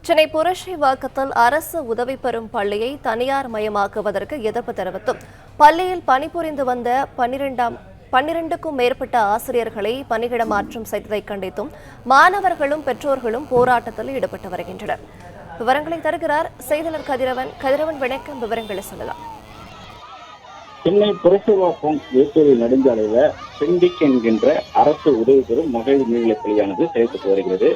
சென்னை புரட்சிவாக்கத்தில் அரசு உதவி பெறும் பள்ளியை தனியார் மயமாக்குவதற்கு எதிர்ப்பு தெரிவித்தும் பள்ளியில் பணிபுரிந்து வந்த 12க்கும் மேற்பட்ட ஆசிரியர்களை பணியிட மாற்றம் செய்ததை கண்டித்தும் மாணவர்களும் பெற்றோர்களும் போராட்டத்தில் ஈடுபட்டு வருகின்றனர். விவரங்களை தருகிறார் செய்தியாளர் கதிரவன். வணக்கம், விவரங்களை சொல்லலாம். சென்னை புரட்சிவாக்கம் வேட்டூரி நெடுஞ்சாலையில செண்டிக் என்கின்ற அரசு உதவி பெறும் மகளிர் மேல்நிலைப் பள்ளியானது செயல்பட்டு வருகிறது.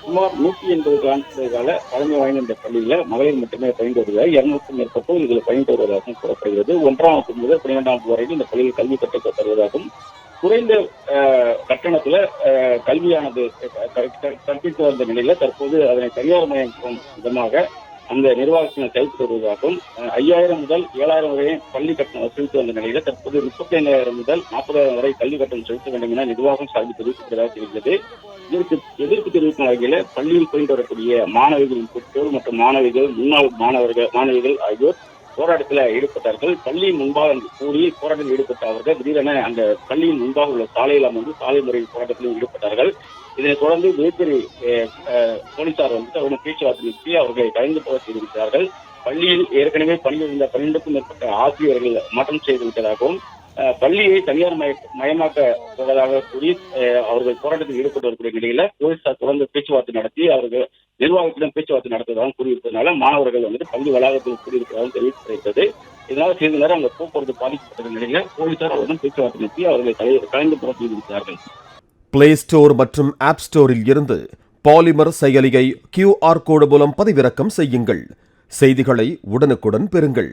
சுமார் 180 ஆண்டுகள் கால பழமை வாய்ந்த இந்த பள்ளியில மகளிர் மட்டுமே பயின்று வருகிறார். 200க்கும் மேற்பட்டோர் இதில் பயின்று வருவதாகவும் கூறப்படுகிறது. 1ஆம் வகுப்பு முதல் 12ஆம் வகுப்பு வரையில் இந்த பள்ளியில் கல்வி கற்பிக்கப்படுவதாகவும் குறைந்த கட்டணத்துல கல்வியானது கற்பித்து வந்த நிலையில தற்போது அதனை தனியார் மயமாக்கும் விதமாக அந்த நிர்வாகத்தினர் செயல்பட்டு வருவதாகவும் 5000 முதல் 7000 வரை பள்ளி கட்டணம் செலுத்தி வந்த நிலையில தற்போது 35,000 முதல் 40,000 வரை கல்வி கட்டணம் செலுத்த வேண்டும் என நிர்வாகம் சார்பில் தெரிவிக்கப்பட்டதாக தெரிகிறது. இதற்கு எதிர்ப்பு தெரிவிக்கும் வகையில பள்ளியில் பயின்று வரக்கூடிய மாணவிகளின் பெற்றோர் மற்றும் மாணவிகள், முன்னாள் மாணவிகள் ஆகியோர் போராட்டத்தில் ஈடுபட்டார்கள். பள்ளி முன்பாக கூடி போராட்டத்தில் ஈடுபட்ட அவர்கள் திடீரென அந்த பள்ளியின் முன்பாக உள்ள சாலையில் அமர்ந்து சாலை முறையில் போராட்டத்தில் ஈடுபட்டார்கள். இதனைத் தொடர்ந்து வேட்டூரி போலீசார் அவருடன் பேச்சுவார்த்தை நடத்தி அவர்களை கலைந்து போக செய்திருக்கிறார்கள். பள்ளியில் ஏற்கனவே பணிபுரிந்த 12க்கும் மேற்பட்ட ஆசிரியர்கள் மாற்றம் செய்து விட்டதாகவும் பள்ளியை தனியார் மயமாக்க போவதாக கூறி அவர்கள் போராட்டத்தில் ஈடுபட்டு வரக்கூடிய நிலையில போலீசார் தொடர்ந்து பேச்சுவார்த்தை நடத்தி அவர்கள் நிர்வாகத்திடம் பேச்சுவார்த்தை நடத்துவதாகவும் கூறியிருப்பதனால மாணவர்கள் பள்ளி வளாகத்தில் கூறியிருப்பதாகவும் தெரிவிக்கப்பட்டது. இதனால் சிறிது நேரம் அந்த போக்குவரத்து பாதிக்கப்பட்ட நிலையில போலீசார் அவருடன் பேச்சுவார்த்தை நடத்தி அவர்களை கலைந்து போக செய்திருக்கிறார்கள். பிளே ஸ்டோர் மற்றும் ஆப் ஸ்டோரில் இருந்து பாலிமர் செயலியை QR கோடு மூலம் பதிவிறக்கம் செய்யுங்கள். செய்திகளை உடனுக்குடன் பெறுங்கள்.